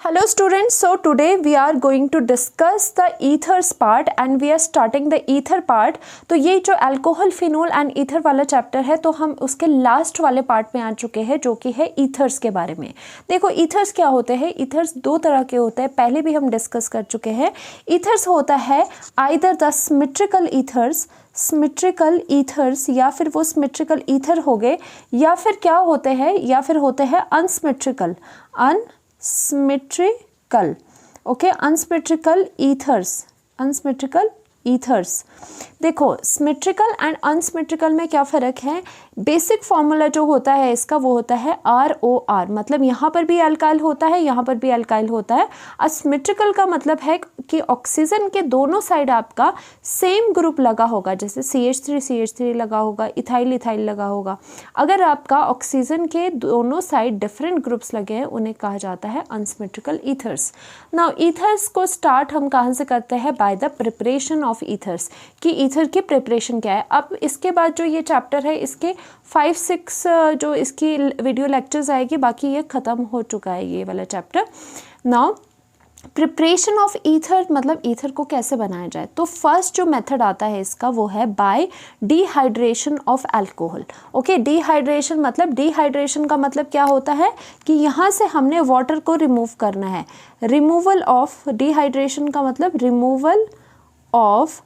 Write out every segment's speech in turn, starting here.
Hello students, so today we are going to discuss the ethers part and we are starting the ether part। तो ये जो alcohol phenol and ether वाला chapter है तो हम उसके लास्ट वाले पार्ट में आ चुके हैं जो कि है ईथर्स के बारे में। देखो ईथर्स क्या होते हैं, ईथर्स दो तरह के होते हैं, पहले भी हम डिस्कस कर चुके हैं। ईथर्स होता है आइदर द सिमेट्रिकल ईथर्स या फिर वो सिमेट्रिकल ईथर हो गए या फिर क्या होते हैं या फिर होते हैं अनसिमेट्रिकल ओके अनसिमेट्रिकल ईथर्स। देखो सिमेट्रिकल एंड अनसिमेट्रिकल में क्या फ़र्क है, बेसिक फॉर्मूला जो होता है इसका वो होता है ROR, मतलब यहाँ पर भी अल्काइल होता है यहाँ पर भी अल्काइल होता है। असिमेट्रिकल का मतलब है कि ऑक्सीजन के दोनों साइड आपका सेम ग्रुप लगा होगा, जैसे CH3 लगा होगा, इथाइल लगा होगा। अगर आपका ऑक्सीजन के दोनों साइड डिफरेंट ग्रुप्स लगे हैं उन्हें कहा जाता है अनसिमेट्रिकल ईथर्स। नाउ ईथर्स को स्टार्ट हम कहाँ से करते हैं, by the preparation of ethers, कि ईथर की प्रिपरेशन क्या है। अब इसके बाद जो ये चैप्टर है इसके 5-6 जो इसकी वीडियो लेक्चर्स आएगी, बाकी ये ख़त्म हो चुका है ये वाला chapter. Now preparation of ether, मतलब ईथर को कैसे बनाया जाए। तो फर्स्ट जो मेथड आता है इसका वो है bye dehydration of alcohol. Okay, dehydration का मतलब क्या होता है कि यहाँ से हमने वाटर को रिमूव करना है। रिमूवल ऑफ, डिहाइड्रेशन का मतलब रिमूवल ऑफ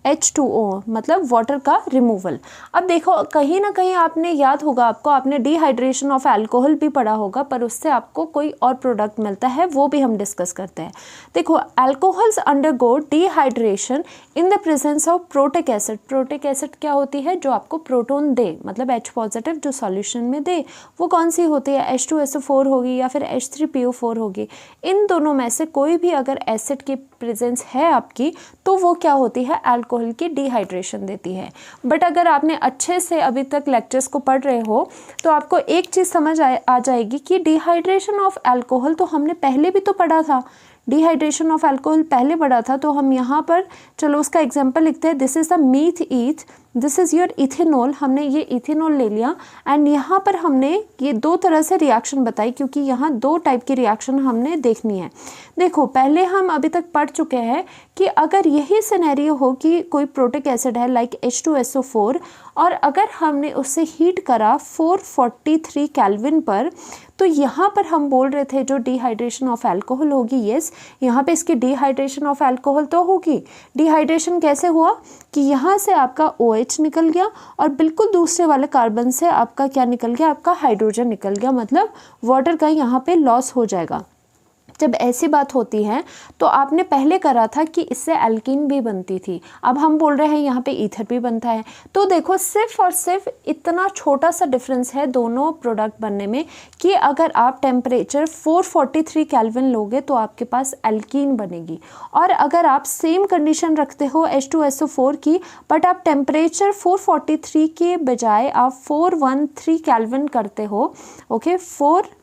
H2O, मतलब वाटर का रिमूवल। अब देखो कहीं ना कहीं आपने याद होगा, आपने डिहाइड्रेशन ऑफ अल्कोहल भी पढ़ा होगा, पर उससे आपको कोई और प्रोडक्ट मिलता है, वो भी हम डिस्कस करते हैं। देखो alcohols undergo dehydration in the presence of protic acid. Protic acid क्या होती है, जो आपको प्रोटॉन दे, मतलब H पॉजिटिव जो सॉल्यूशन में दे, वो कौन सी होती है, H2SO4 होगी या फिर H3PO4 होगी। इन दोनों में से कोई भी अगर एसिड की प्रेजेंस है आपकी तो वो क्या होती है, अल्कोहल की डिहाइड्रेशन देती है। बट अगर आपने अच्छे से अभी तक लेक्चर्स को पढ़ रहे हो तो आपको एक चीज़ समझ आ जाएगी कि डिहाइड्रेशन ऑफ अल्कोहल तो हमने पहले भी तो पढ़ा था, डिहाइड्रेशन ऑफ अल्कोहल पहले पढ़ा था। तो हम यहाँ पर चलो उसका एग्जांपल लिखते हैं। This is the meth eth, this is your ethanol. हमने ये इथेनॉल ले लिया एंड यहाँ पर हमने ये दो तरह से रिएक्शन बताई, क्योंकि यहाँ दो टाइप की रिएक्शन हमने देखनी है। देखो पहले हम अभी तक पढ़ चुके हैं कि अगर यही सिनेरियो हो कि कोई प्रोटिक एसिड है लाइक H2SO4 और अगर हमने उससे हीट करा 443 केल्विन पर, तो यहाँ पर हम बोल रहे थे जो डिहाइड्रेशन ऑफ अल्कोहल होगी, यस यहाँ पे इसकी डिहाइड्रेशन ऑफ अल्कोहल तो होगी। डिहाइड्रेशन कैसे हुआ कि यहाँ से आपका OH निकल गया और बिल्कुल दूसरे वाले कार्बन से आपका क्या निकल गया, आपका हाइड्रोजन निकल गया, मतलब वाटर का यहाँ पे लॉस हो जाएगा। जब ऐसी बात होती है तो आपने पहले करा था कि इससे एल्कीन भी बनती थी, अब हम बोल रहे हैं यहाँ पे ईथर भी बनता है। तो देखो सिर्फ और सिर्फ इतना छोटा सा डिफरेंस है दोनों प्रोडक्ट बनने में कि अगर आप टेम्परेचर 443 केल्विन लोगे तो आपके पास एल्कीन बनेगी, और अगर आप सेम कंडीशन रखते हो H2SO4 की बट आप टेम्परेचर 443 के बजाय आप 413 केल्विन करते हो, ओके 413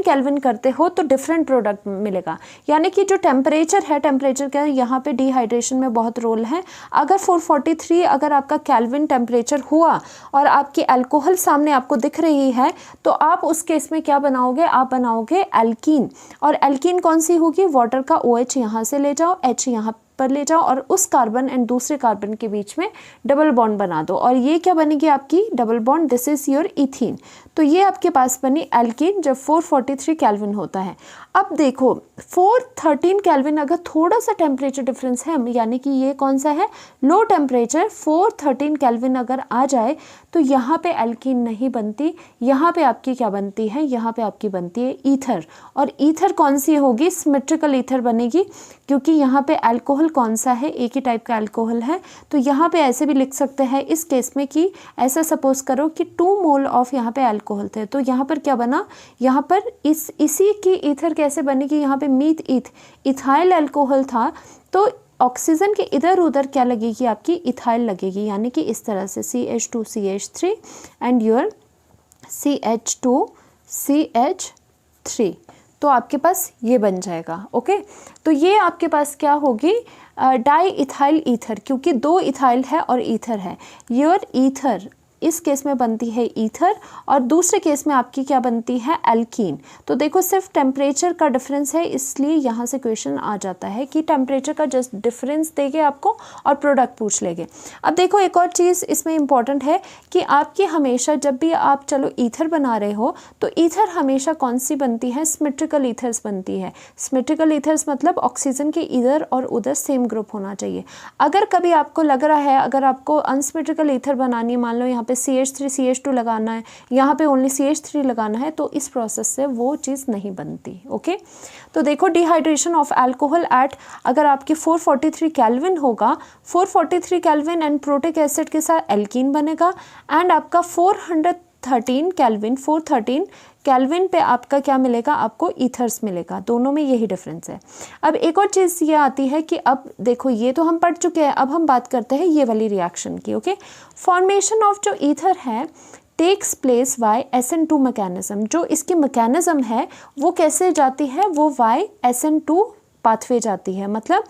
केल्विन करते हो, तो डिफरेंट प्रोडक्ट मिलेगा। यानी कि जो टेम्परेचर है, टेम्परेचर का यहाँ पे डिहाइड्रेशन में बहुत रोल है। अगर 443 अगर आपका केल्विन टेम्परेचर हुआ और आपकी अल्कोहल सामने आपको दिख रही है तो आप उस केस में क्या बनाओगे, आप बनाओगे एल्कीन। और एल्कीन कौन सी होगी, वाटर का OH यहाँ से ले जाओ, H यहाँ पर ले जाओ और उस कार्बन एंड दूसरे कार्बन के बीच में डबल बॉन्ड बना दो, और ये क्या बनेगी आपकी double bond, this is your ethene. तो ये आपके पास बनी एल्कीन जब 443 केल्विन होता है। अब देखो 413 केल्विन अगर थोड़ा सा टेम्परेचर डिफरेंस है, यानी कि ये कौन सा है, लो टेम्परेचर 413 केल्विन अगर आ जाए तो यहाँ पे एल्कीन नहीं बनती, यहाँ पे आपकी क्या बनती है, यहाँ पे आपकी बनती है ईथर। और ईथर कौन सी होगी, सिमेट्रिकल ईथर बनेगी, क्योंकि यहाँ पे अल्कोहल कौन सा है, एक ही टाइप का अल्कोहल है। तो यहाँ पे ऐसे भी लिख सकते हैं इस केस में कि ऐसा सपोज करो कि 2 मोल ऑफ यहाँ पे अल्कोहल थे, तो यहाँ पर क्या बना, यहाँ पर इसी की ईथर कैसे बनेगी, यहाँ पे मीथ ईथ इथाइल अल्कोहल था, तो ऑक्सीजन के इधर उधर क्या लगेगी, आपकी इथाइल लगेगी, यानी कि इस तरह से CH2CH3 एंड योर CH2CH3, तो आपके पास ये बन जाएगा। ओके, तो ये आपके पास क्या होगी, डाई इथाइल ईथर, क्योंकि 2 इथाइल है और ईथर है। योर ईथर इस केस में बनती है ईथर और दूसरे केस में आपकी क्या बनती है एल्कीन। तो देखो सिर्फ टेम्परेचर का डिफरेंस है, इसलिए यहाँ से क्वेश्चन आ जाता है कि टेम्परेचर का जस्ट डिफरेंस देंगे आपको और प्रोडक्ट पूछ लेंगे। अब देखो एक और चीज़ इसमें इंपॉर्टेंट है कि आपकी हमेशा जब भी आप चलो ईथर बना रहे हो तो ईथर हमेशा कौन सी बनती है, सिमेट्रिकल ईथर्स बनती है। सिमेट्रिकल ईथर्स मतलब ऑक्सीजन के इधर और उधर सेम ग्रुप होना चाहिए। अगर कभी आपको लग रहा है अगर आपको अनसिमेट्रिकल ईथर बनानी है, मान लो यहाँ पे CH3 CH2 लगाना है, यहाँ पे ओनली CH3 लगाना है, तो इस प्रोसेस से वो चीज़ नहीं बनती। ओके, तो देखो डिहाइड्रेशन ऑफ अल्कोहल एट, अगर आपकी 443 केल्विन होगा, 443 केल्विन एंड प्रोटिक एसिड के साथ एल्कीन बनेगा एंड आपका 413 केल्विन 413 केल्विन पे आपका क्या मिलेगा, आपको ईथर्स मिलेगा। दोनों में यही डिफरेंस है। अब एक और चीज़ ये आती है कि अब देखो ये तो हम पढ़ चुके हैं, अब हम बात करते हैं ये वाली रिएक्शन की। ओके, फॉर्मेशन ऑफ जो ईथर है takes place by SN2 mechanism. जो इसकी मैकेनिज्म है वो कैसे जाती है, वो वाई SN2 पाथवे जाती है, मतलब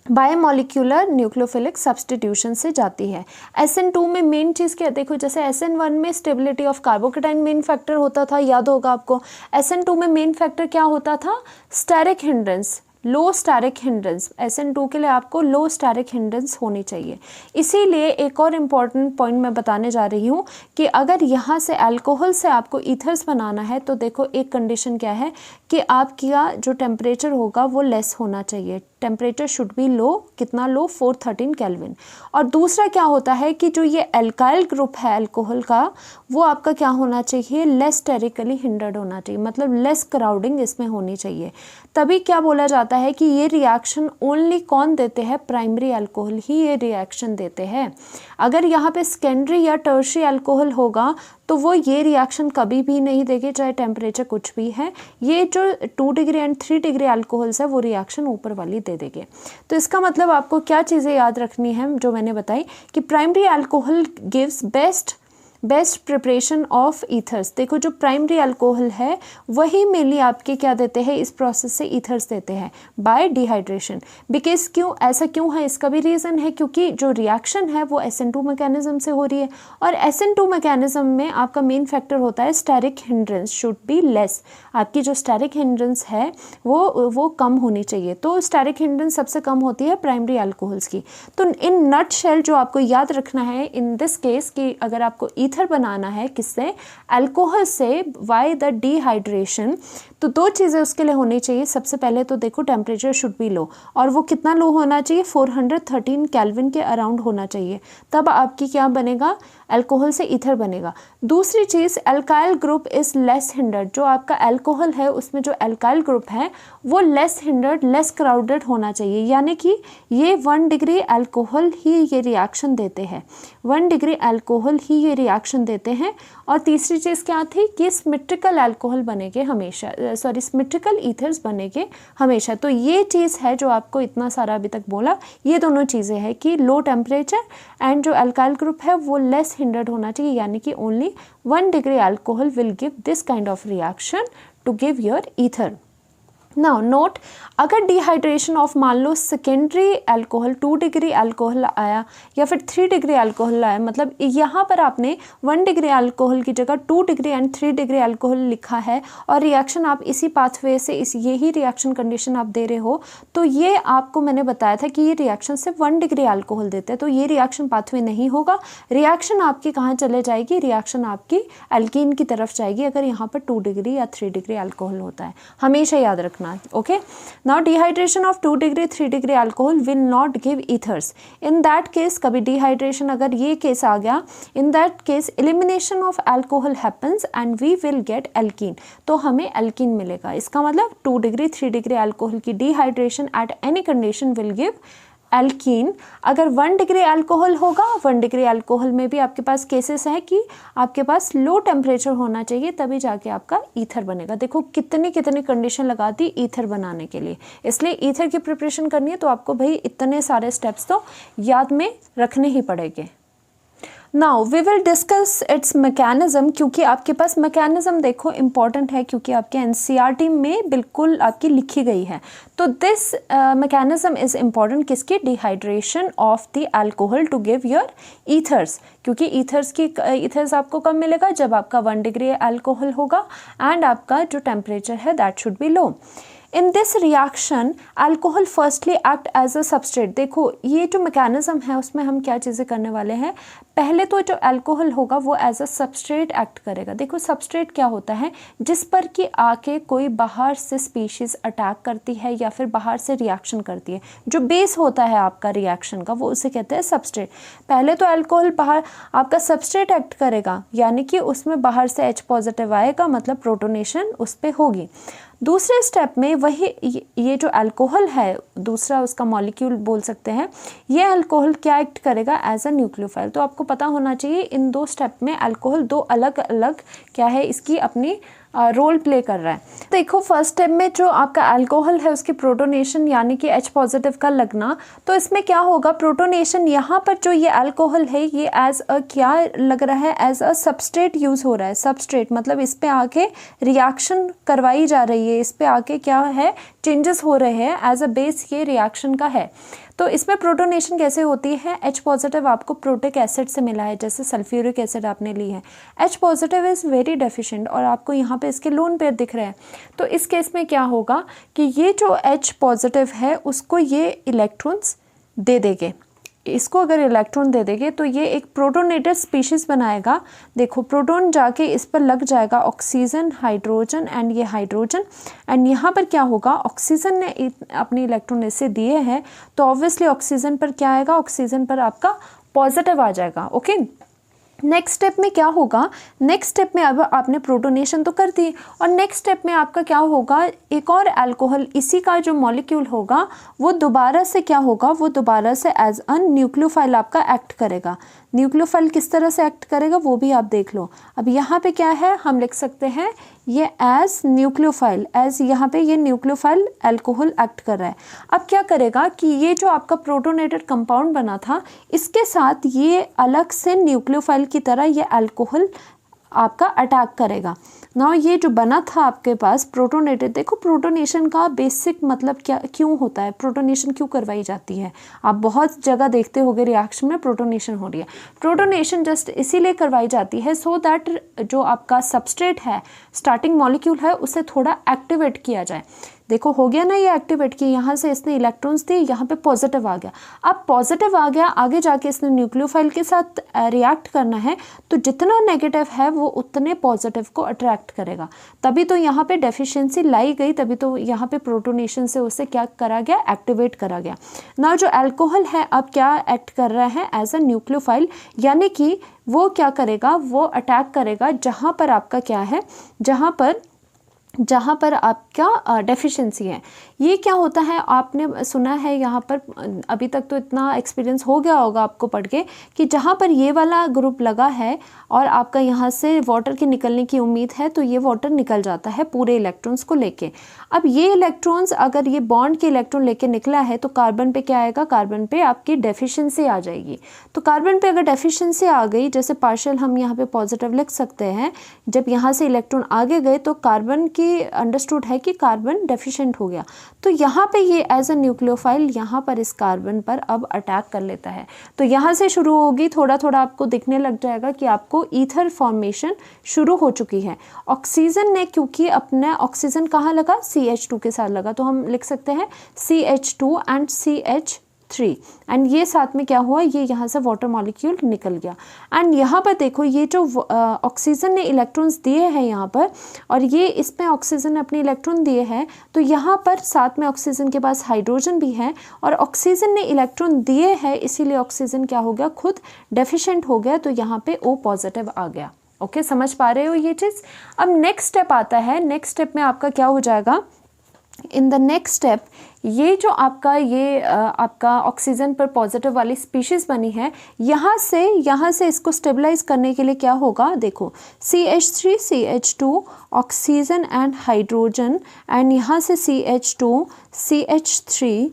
बायोमोलिक्यूलर न्यूक्लियोफिलिक सब्सटीट्यूशन से जाती है। SN2 में मेन चीज़ क्या, देखो जैसे SN1 में stability of carbocation main factor होता था, याद होगा आपको। SN2 में मेन फैक्टर क्या होता था, स्टेरिक हिंड्रेंस, लो स्टेरिक हिंड्रेंस। SN2 के लिए आपको लो स्टेरिक हिंड्रेंस होनी चाहिए। इसीलिए एक और इम्पॉर्टेंट पॉइंट मैं बताने जा रही हूँ कि अगर यहाँ से अल्कोहल से आपको ईथर्स बनाना है तो देखो एक कंडीशन क्या है कि आपका जो टेम्परेचर होगा वो लेस होना चाहिए। टेम्परेचर शुड बी लो, कितना लो, 413 केल्विन। और दूसरा क्या होता है कि जो ये एल्काइल ग्रुप है अल्कोहल का, वो आपका क्या होना चाहिए, लेस स्टेरिकली हिंडर्ड होना चाहिए, मतलब लेस क्राउडिंग इसमें होनी चाहिए। तभी क्या बोला जाता है कि ये रिएक्शन ओनली कौन देते हैं, प्राइमरी अल्कोहल ही ये रिएक्शन देते हैं। अगर यहाँ पे सेकेंडरी या टर्शियरी अल्कोहल होगा तो वो ये रिएक्शन कभी भी नहीं देंगे, चाहे टेम्परेचर कुछ भी है। ये जो 2 डिग्री एंड 3 डिग्री अल्कोहल्स है वो रिएक्शन ऊपर वाली दे देंगे। तो इसका मतलब आपको क्या चीज़ें याद रखनी है जो मैंने बताई कि primary alcohol gives best preparation of ethers. देखो जो प्राइमरी अल्कोहल है वही मेनली आपके क्या देते हैं, इस प्रोसेस से ईथर्स देते हैं बाय डिहाइड्रेशन। बिकॉज क्यों ऐसा क्यों है, इसका भी रीज़न है क्योंकि जो रिएक्शन है वो SN2 मैकेनिज्म से हो रही है और SN2 मैकेनिज्म में आपका मेन फैक्टर होता है steric hindrance should be less. आपकी जो स्टेरिक हिंड्रेंस है वो कम होनी चाहिए। तो स्टेरिक हिंड्रेंस सबसे कम होती है प्राइमरी अल्कोहल्स की। तो इन नट शेल जो आपको याद रखना है इन दिस केस कि अगर आपको ईथर बनाना है किससे, अल्कोहल से, वाई द डिहाइड्रेशन, तो 2 चीज़ें उसके लिए होनी चाहिए। सबसे पहले तो देखो टेम्परेचर शुड बी लो, और वो कितना लो होना चाहिए, 413 केल्विन के अराउंड होना चाहिए, तब आपकी क्या बनेगा, अल्कोहल से ईथर बनेगा। दूसरी चीज़ alkyl group is less hindered. जो आपका अल्कोहल है उसमें जो अल्काइल ग्रुप है वो लेस हिंडर्ड, लेस क्राउडेड होना चाहिए, यानी कि ये 1 डिग्री अल्कोहल ही ये रिएक्शन देते हैं, 1 डिग्री अल्कोहल ही ये रिएक्शन देते हैं। और तीसरी चीज़ क्या थी कि सिमेट्रिकल अल्कोहल बनेंगे हमेशा, सिमेट्रिकल ईथर्स बनेंगे हमेशा। तो ये चीज़ है जो आपको इतना सारा अभी तक बोला, ये दोनों चीज़ें हैं कि लो टेम्परेचर एंड जो अल्काइल ग्रुप है वो लेस हिंडर्ड होना चाहिए, यानी कि only 1 degree alcohol will give this kind of reaction to give your ether. Now note, अगर डिहाइड्रेशन ऑफ मान लो सेकेंडरी अल्कोहल 2 डिग्री अल्कोहल आया या फिर 3 डिग्री अल्कोहल आया, मतलब यहाँ पर आपने 1 डिग्री अल्कोहल की जगह 2 डिग्री एंड 3 डिग्री अल्कोहल लिखा है और रिएक्शन आप इसी पाथवे से यही रिएक्शन कंडीशन आप दे रहे हो, तो ये आपको मैंने बताया था कि ये रिएक्शन सिर्फ 1 डिग्री अल्कोहल देते हैं, तो ये रिएक्शन पाथवे नहीं होगा। रिएक्शन आपकी कहाँ चले जाएगी, रिएक्शन आपकी एल्कीन की तरफ जाएगी अगर यहाँ पर 2 डिग्री या 3 डिग्री अल्कोहल होता है, हमेशा याद रखना। Okay, now dehydration of 2 degree 3 degree alcohol will not give ethers. In that case, कभी dehydration अगर ये केस आ गया, in that case elimination of alcohol happens and we will get alkene. तो हमें alkene मिलेगा। इसका मतलब 2 डिग्री 3 डिग्री अल्कोहल की dehydration at any condition will give alkene. अगर 1 डिग्री अल्कोहल होगा, 1 डिग्री अल्कोहल में भी आपके पास केसेस हैं कि आपके पास लो टेम्परेचर होना चाहिए तभी जाके आपका ईथर बनेगा। देखो कितनी कंडीशन लगा दी ईथर बनाने के लिए। इसलिए ईथर की प्रिपरेशन करनी है तो आपको भाई इतने सारे स्टेप्स तो याद में रखने ही पड़ेंगे। Now we will discuss its mechanism, क्योंकि आपके पास मैकेनिज्म देखो इम्पॉर्टेंट है, क्योंकि आपके एनसीईआरटी में बिल्कुल आपकी लिखी गई है। तो दिस मैकेनिज्म इज इम्पॉर्टेंट, किसकी? Dehydration of the alcohol to give your ethers, क्योंकि ईथर्स आपको कब मिलेगा? जब आपका 1 डिग्री अल्कोहल होगा एंड आपका जो टेम्परेचर है that should be low. In this reaction alcohol firstly act as a substrate. देखो ये जो मैकेनिज्म है उसमें हम क्या चीज़ें करने वाले हैं, पहले तो जो अल्कोहल होगा वो एज अ सबस्ट्रेट एक्ट करेगा। देखो सबस्ट्रेट क्या होता है? जिस पर कि आके कोई बाहर से स्पीशीज़ अटैक करती है या फिर बाहर से रिएक्शन करती है, जो बेस होता है आपका रिएक्शन का, वो उसे कहते हैं सबस्ट्रेट। पहले तो अल्कोहल बाहर आपका सबस्ट्रेट एक्ट करेगा, यानी कि उसमें बाहर से H पॉजिटिव आएगा, मतलब प्रोटोनेशन उस पर होगी। दूसरे स्टेप में वही ये जो अल्कोहल है, दूसरा उसका मॉलिक्यूल बोल सकते हैं, ये अल्कोहल क्या एक्ट करेगा? As a nucleophile. तो आपको पता होना चाहिए इन 2 स्टेप में अल्कोहल 2 अलग अलग क्या है, इसकी अपनी रोल प्ले कर रहा है। देखो फर्स्ट स्टेप में जो आपका अल्कोहल है उसकी प्रोटोनेशन यानी कि H पॉजिटिव का लगना, तो इसमें क्या होगा? प्रोटोनेशन यहाँ पर जो ये अल्कोहल है ये एज अ क्या लग रहा है? एज अ सबस्ट्रेट यूज़ हो रहा है। सबस्ट्रेट मतलब इस पे आके रिएक्शन करवाई जा रही है, इस पे आके क्या है? चेंजेस हो रहे हैं, एज अ बेस ये रिएक्शन का है। तो इसमें प्रोटोनेशन कैसे होती है? H पॉजिटिव आपको प्रोटिक एसिड से मिला है, जैसे सल्फ्यूरिक एसिड आपने ली है। H positive is very deficient और आपको यहाँ पे इसके लोन पेयर दिख रहे हैं। तो इस केस में क्या होगा कि ये जो H पॉजिटिव है उसको ये इलेक्ट्रॉन्स दे देंगे, इसको अगर इलेक्ट्रॉन दे देंगे तो ये एक प्रोटोनेटेड स्पीशीज़ बनाएगा। देखो प्रोटॉन जाके इस पर लग जाएगा, ऑक्सीजन, हाइड्रोजन एंड ये हाइड्रोजन, एंड यहाँ पर क्या होगा? ऑक्सीजन ने अपने इलेक्ट्रॉन इससे दिए हैं, तो ऑब्वियसली ऑक्सीजन पर क्या आएगा? ऑक्सीजन पर आपका पॉजिटिव आ जाएगा। ओके, नेक्स्ट स्टेप में क्या होगा? नेक्स्ट स्टेप में अब आपने प्रोटोनेशन तो कर दी, और नेक्स्ट स्टेप में आपका क्या होगा? एक और अल्कोहल, इसी का जो मॉलिक्यूल होगा वो दोबारा से क्या होगा? वो दोबारा से एज अ न्यूक्लियोफाइल आपका एक्ट करेगा। न्यूक्लियोफाइल किस तरह से एक्ट करेगा वो भी आप देख लो। अब यहाँ पे क्या है? हम लिख सकते हैं ये एज न्यूक्लियोफाइल, एज यहाँ पे ये न्यूक्लियोफाइल अल्कोहल एक्ट कर रहा है। अब क्या करेगा कि ये जो आपका प्रोटोनेटेड कंपाउंड बना था इसके साथ ये अलग से न्यूक्लियोफाइल की तरह ये अल्कोहल आपका अटैक करेगा। ना ये जो बना था आपके पास प्रोटोनेटेड, देखो प्रोटोनेशन का बेसिक मतलब क्या क्यों होता है, प्रोटोनेशन क्यों करवाई जाती है? आप बहुत जगह देखते होंगे रिएक्शन में प्रोटोनेशन हो रही है। प्रोटोनेशन जस्ट इसीलिए करवाई जाती है सो दैट जो आपका सबस्ट्रेट है, स्टार्टिंग मॉलिक्यूल है, उसे थोड़ा एक्टिवेट किया जाए। देखो हो गया ना ये एक्टिवेट की, यहाँ से इसने इलेक्ट्रॉन्स दिए, यहाँ पे पॉजिटिव आ गया। अब पॉजिटिव आ गया, आगे जाके इसने न्यूक्लियोफाइल के साथ रिएक्ट करना है, तो जितना नेगेटिव है वो उतने पॉजिटिव को अट्रैक्ट करेगा। तभी तो यहाँ पे डेफिशिएंसी लाई गई, तभी तो यहाँ पे प्रोटोनेशन से उसे क्या करा गया? एक्टिवेट करा गया। ना जो अल्कोहल है अब क्या एक्ट कर रहा है? एज अ न्यूक्लियोफाइल, यानी कि वो क्या करेगा? वो अटैक करेगा जहाँ पर आपका क्या है, जहाँ पर आपका डेफिशिएंसी है। ये क्या होता है? आपने सुना है यहाँ पर, अभी तक तो इतना एक्सपीरियंस हो गया होगा आपको पढ़ के, कि जहाँ पर ये वाला ग्रुप लगा है और आपका यहाँ से वाटर के निकलने की उम्मीद है, तो ये वाटर निकल जाता है पूरे इलेक्ट्रॉन्स को लेके। अब ये इलेक्ट्रॉन्स अगर ये बॉन्ड के इलेक्ट्रॉन लेके निकला है तो कार्बन पे क्या आएगा? कार्बन पे आपकी डेफिशिएंसी आ जाएगी। तो कार्बन पे अगर डेफिशिएंसी आ गई, जैसे पार्शियल हम यहाँ पे पॉजिटिव लिख सकते हैं, जब यहाँ से इलेक्ट्रॉन आगे गए तो कार्बन की अंडरस्टूड है कि कार्बन डेफिशिएंट हो गया, तो यहाँ पे ये एज अ न्यूक्लियोफाइल यहाँ पर इस कार्बन पर अब अटैक कर लेता है। तो यहाँ से शुरू होगी, थोड़ा थोड़ा आपको दिखने लग जाएगा कि आपको ईथर फॉर्मेशन शुरू हो चुकी है। ऑक्सीजन ने, क्योंकि अपना ऑक्सीजन कहाँ लगा? CH2 के साथ लगा, तो हम लिख सकते हैं CH2 एंड CH3, एंड ये साथ में क्या हुआ? ये यहाँ से वाटर मॉलिक्यूल निकल गया। एंड यहाँ पर देखो ये जो ऑक्सीजन ने इलेक्ट्रॉन्स दिए हैं यहाँ पर, और ये इसमें ऑक्सीजन ने अपने इलेक्ट्रॉन दिए हैं, तो यहाँ पर साथ में ऑक्सीजन के पास हाइड्रोजन भी है, और ऑक्सीजन ने इलेक्ट्रॉन दिए हैं, इसीलिए ऑक्सीजन क्या हो गया? खुद डेफिशिएंट हो गया, तो यहाँ पे O पॉजिटिव आ गया। ओके, समझ पा रहे हो ये चीज़? अब नेक्स्ट स्टेप आता है। नेक्स्ट स्टेप में आपका क्या हो जाएगा? इन द नेक्स्ट स्टेप ये जो आपका ऑक्सीजन पर पॉजिटिव वाली स्पीशीज़ बनी है, यहाँ से इसको स्टेबलाइज करने के लिए क्या होगा? देखो CH3 CH2 oxygen and hydrogen, and यहाँ से CH2 CH3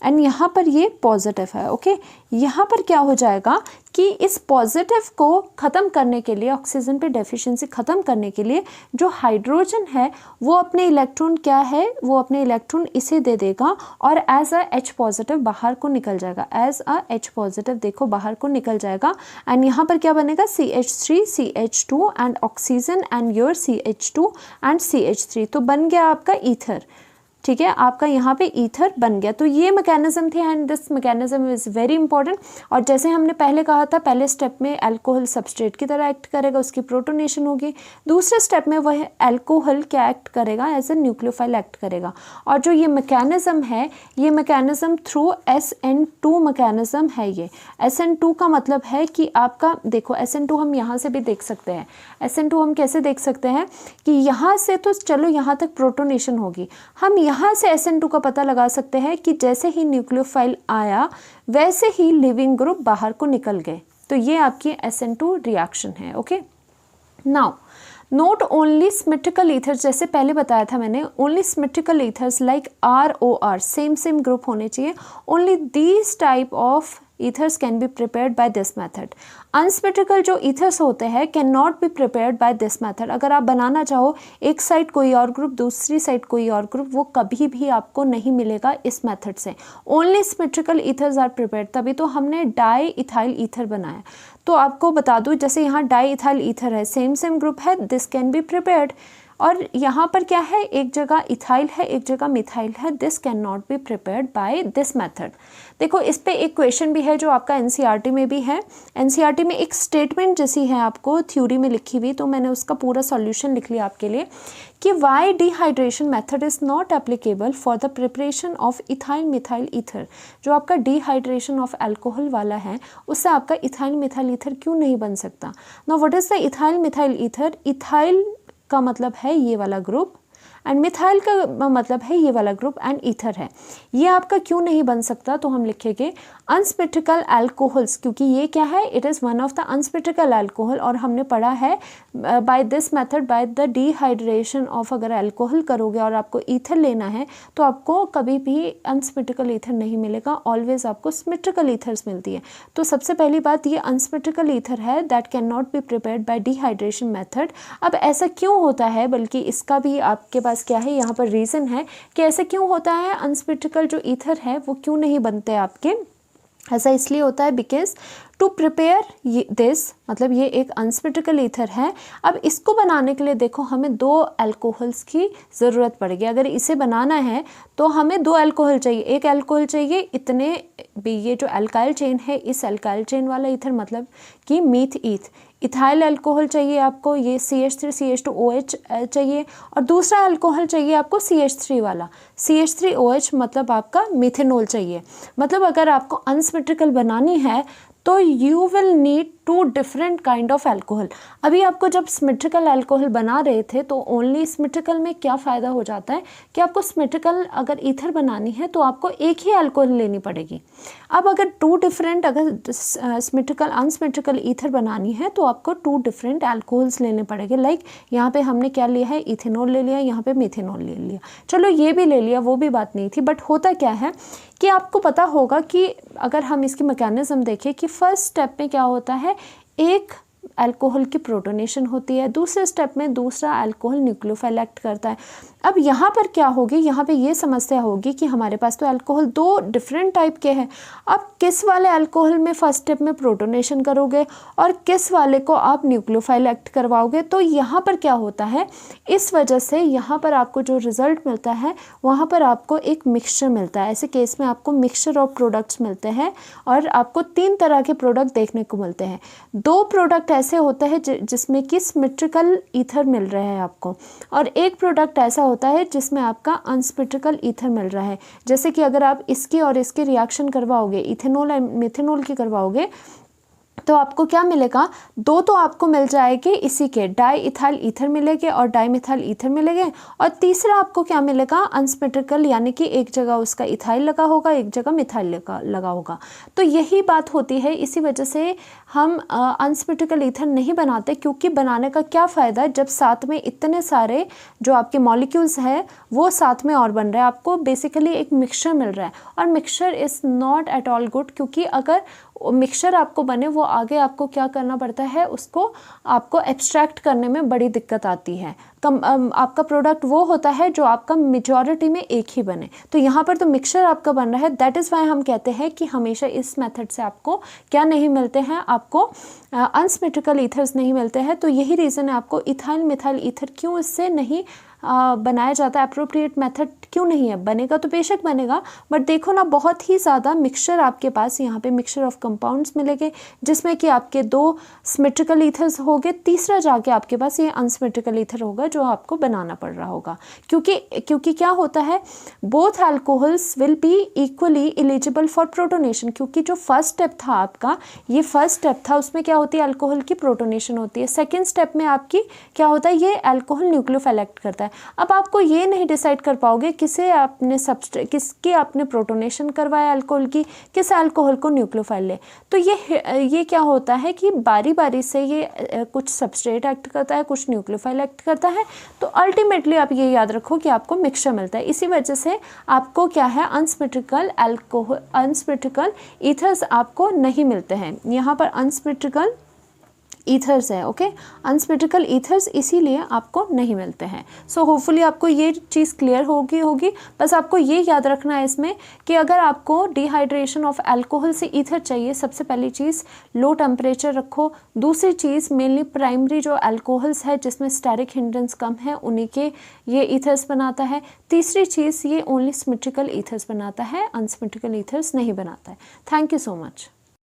एंड यहाँ पर ये पॉजिटिव है। ओके, यहाँ पर क्या हो जाएगा कि इस पॉजिटिव को ख़त्म करने के लिए, ऑक्सीजन पे डेफिशिएंसी ख़त्म करने के लिए जो हाइड्रोजन है वो अपने इलेक्ट्रॉन क्या है, वो अपने इलेक्ट्रॉन इसे दे देगा और एज अ H पॉजिटिव बाहर को निकल जाएगा, एज अ H पॉजिटिव देखो बाहर को निकल जाएगा। एंड यहाँ पर क्या बनेगा, CH3 CH2 and oxygen and your CH2 and CH3, तो बन गया आपका ईथर। ठीक है, आपका यहाँ पे ईथर बन गया। तो ये मैकेनिज्म थे and this mechanism is very important. और जैसे हमने पहले कहा था, पहले स्टेप में अल्कोहल सबस्ट्रेट की तरह एक्ट करेगा, उसकी प्रोटोनेशन होगी। दूसरे स्टेप में वह अल्कोहल क्या एक्ट करेगा, एज ए न्यूक्लियोफाइल एक्ट करेगा। और जो ये मैकेनिज्म है, ये मैकेनिज्म थ्रू SN2 मैकेनिज्म है। ये SN2 का मतलब है कि आपका देखो SN2 हम यहाँ से भी देख सकते हैं। SN2 हम कैसे देख सकते हैं कि यहाँ से तो चलो यहाँ तक प्रोटोनेशन होगी, हम यहाँ से SN2 का पता लगा सकते हैं कि जैसे ही न्यूक्लियोफाइल आया वैसे ही लिविंग ग्रुप बाहर को निकल गए। तो ये आपकी SN2 रिएक्शन है। Okay, now note only symmetrical ethers, जैसे पहले बताया था मैंने, only symmetrical ethers like ROR same group होने चाहिए। Only these type of ethers can be prepared by this method. Unsymmetrical जो ईथर्स होते हैं can not be prepared by this method. अगर आप बनाना चाहो एक साइड कोई और ग्रुप, दूसरी साइड कोई और ग्रुप, वो कभी भी आपको नहीं मिलेगा इस मेथड से। Only symmetrical ethers are prepared, तभी तो हमने डाई इथाइल ईथर बनाया। तो आपको बता दूं, जैसे यहाँ डाई इथाइल ईथर है, सेम ग्रुप है, दिस कैन बी प्रिपेयर्ड। और यहाँ पर क्या है, एक जगह इथाइल है, एक जगह मिथाइल है, this can not be prepared by this method. देखो इस पे एक क्वेश्चन भी है जो आपका NCERT में भी है। NCERT में एक स्टेटमेंट जैसी है आपको थ्योरी में लिखी हुई, तो मैंने उसका पूरा सॉल्यूशन लिख लिया आपके लिए कि why dehydration method is not applicable for the preparation of ethyl methyl ether. जो आपका डिहाइड्रेशन ऑफ अल्कोहल वाला है उससे आपका इथाइल मिथाइल ईथर क्यों नहीं बन सकता। Now what is the ethyl methyl ether. Ethyl का मतलब है ये वाला ग्रुप एंड मिथाइल का मतलब है ये वाला ग्रुप एंड ईथर है। ये आपका क्यों नहीं बन सकता, तो हम लिखेंगे अनसिमेट्रिकल अल्कोहल्स, क्योंकि ये क्या है, it is one of the unsymmetrical alcohol. और हमने पढ़ा है by this method, by the dehydration of, अगर अल्कोहल करोगे और आपको ईथर लेना है तो आपको कभी भी अनसिमेट्रिकल ईथर नहीं मिलेगा, ऑलवेज आपको सिमेट्रिकल ईथर्स मिलती है। तो सबसे पहली बात, ये अनसिमेट्रिकल ईथर है that can not be prepared by dehydration method. अब ऐसा क्यों होता है, बल्कि इसका भी आपके पास क्या है, यहाँ पर रीज़न है कि ऐसे क्यों होता है, अनसिमेट्रिकल जो ईथर है वो क्यों नहीं बनते आपके। ऐसा इसलिए होता है बिकॉज टू प्रिपेयर दिस, मतलब ये एक अनसिमेट्रिकल ईथर है। अब इसको बनाने के लिए देखो हमें 2 अल्कोहल्स की ज़रूरत पड़ेगी। अगर इसे बनाना है तो हमें 2 अल्कोहल चाहिए, एक अल्कोहल चाहिए इतने भी, ये जो अल्काइल चेन है इस अल्काइल चेन वाला ईथर मतलब कि मीथ ईथ। इथाइल अल्कोहल चाहिए आपको, ये CH3 CH2OH चाहिए, और दूसरा अल्कोहल चाहिए आपको CH3 वाला, CH3OH मतलब आपका मिथेनॉल चाहिए। मतलब अगर आपको अनसिमेट्रिकल बनानी है तो you will need 2 different kind of alcohol. अभी आपको जब सिमेट्रिकल अल्कोहल बना रहे थे तो ओनली सिमेट्रिकल में क्या फ़ायदा हो जाता है कि आपको सिमेट्रिकल अगर ईथर बनानी है तो आपको एक ही अल्कोहल लेनी पड़ेगी। अब अगर 2 डिफरेंट, अगर सिमेट्रिकल अनसिमेट्रिकल ईथर बनानी है तो आपको 2 डिफरेंट अल्कोहल्स लेने पड़ेंगे। लाइक यहाँ पे हमने क्या लिया है, इथेनॉल ले लिया, यहाँ पे मिथेनॉल ले लिया, चलो ये भी ले लिया, वो भी बात नहीं थी। बट होता क्या है कि आपको पता होगा कि अगर हम इसकी मैकेनिज्म देखें कि फर्स्ट स्टेप में क्या होता है, एक अल्कोहल की प्रोटोनेशन होती है, दूसरे स्टेप में दूसरा अल्कोहल न्यूक्लियोफाइल एक्ट करता है। अब यहाँ पर क्या होगी, यहाँ पे ये समस्या होगी कि हमारे पास तो अल्कोहल 2 डिफरेंट टाइप के हैं। अब किस वाले अल्कोहल में फर्स्ट स्टेप में प्रोटोनेशन करोगे और किस वाले को आप न्यूक्लियोफाइल एक्ट करवाओगे। तो यहाँ पर क्या होता है, इस वजह से यहाँ पर आपको जो रिज़ल्ट मिलता है वहाँ पर आपको एक मिक्सचर मिलता है। ऐसे केस में आपको मिक्सचर ऑफ प्रोडक्ट्स मिलते हैं और आपको 3 तरह के प्रोडक्ट देखने को मिलते हैं। 2 प्रोडक्ट ऐसे होते हैं जिसमें कि सिमेट्रिकल ईथर मिल रहे हैं आपको, और एक प्रोडक्ट ऐसा होता है जिसमें आपका अनसिमेट्रिकल ईथर मिल रहा है। जैसे कि अगर आप इसकी और इसकी रिएक्शन करवाओगे, इथेनॉल एंड मिथेनॉल की करवाओगे, तो आपको क्या मिलेगा, दो तो आपको मिल जाएंगे इसी के, डाई इथाइल ईथर मिलेंगे और डाई मिथाइल ईथर मिलेंगे, और तीसरा आपको क्या मिलेगा, अनसिमेट्रिकल, यानी कि एक जगह उसका इथाइल लगा होगा, एक जगह मिथाइल लगा होगा। तो यही बात होती है, इसी वजह से हम अनसिमेट्रिकल ईथर नहीं बनाते, क्योंकि बनाने का क्या फ़ायदा जब साथ में इतने सारे जो आपके मॉलिक्यूल्स हैं वो साथ में और बन रहे हैं, आपको बेसिकली एक मिक्सचर मिल रहा है, और mixture is not at all good, क्योंकि अगर मिक्सचर आपको बने वो आगे आपको क्या करना पड़ता है, उसको आपको एब्स्ट्रैक्ट करने में बड़ी दिक्कत आती है। आपका प्रोडक्ट वो होता है जो आपका मेजॉरिटी में एक ही बने, तो यहाँ पर तो मिक्सचर आपका बन रहा है, दैट इज़ वाई हम कहते हैं कि हमेशा इस मेथड से आपको क्या नहीं मिलते हैं, आपको अनसिमेट्रिकल ईथर्स नहीं मिलते हैं। तो यही रीज़न है आपको इथाइल मिथाइल ईथर क्यों इससे नहीं बनाया जाता है, अप्रोप्रिएट मेथड क्यों नहीं है। बनेगा तो बेशक बनेगा, बट देखो ना बहुत ही ज़्यादा मिक्सचर आपके पास यहाँ पे मिक्सचर ऑफ कंपाउंड्स मिलेंगे, जिसमें कि आपके दो सिमेट्रिकल ईथर्स होंगे, तीसरा जाके आपके पास ये अनसिमेट्रिकल ईथर होगा जो आपको बनाना पड़ रहा होगा। क्योंकि क्या होता है, both alcohols will be equally eligible for protonation, क्योंकि जो फर्स्ट स्टेप था आपका, ये फर्स्ट स्टेप था, उसमें क्या होती है, अल्कोहल की प्रोटोनेशन होती है। सेकेंड स्टेप में आपकी क्या होता है, ये अल्कोहल न्यूक्लियोफाइल एक्ट करता है। अब आपको ये नहीं डिसाइड कर पाओगे किसके आपने प्रोटोनेशन करवाया अल्कोहल की, किस अल्कोहल को न्यूक्लियोफाइल ले। तो ये क्या होता है कि बारी बारी से ये कुछ सबस्ट्रेट एक्ट करता है, कुछ न्यूक्लियोफाइल एक्ट करता है, तो अल्टीमेटली आप ये याद रखो कि आपको मिक्सचर मिलता है। इसी वजह से आपको क्या है, अनसिमेट्रिकल ईथर्स आपको नहीं मिलते हैं। यहाँ पर अनसिमेट्रिकल ईथर्स है, ओके, अनसिमेट्रिकल ईथर्स इसीलिए आपको नहीं मिलते हैं। सो होपफुली आपको ये चीज़ क्लियर होगी। बस आपको ये याद रखना है इसमें कि अगर आपको डिहाइड्रेशन ऑफ अल्कोहल से ईथर चाहिए, सबसे पहली चीज़ लो टेम्परेचर रखो। दूसरी चीज़ मेनली प्राइमरी जो अल्कोहल्स है जिसमें स्टेरिक हिंड्रेंस कम है, उन्हीं के ये ईथर्स बनाता है। तीसरी चीज़ ये ओनली सिमेट्रिकल ईथर्स बनाता है, अनसिमेट्रिकल ईथर्स नहीं बनाता है। Thank you so much.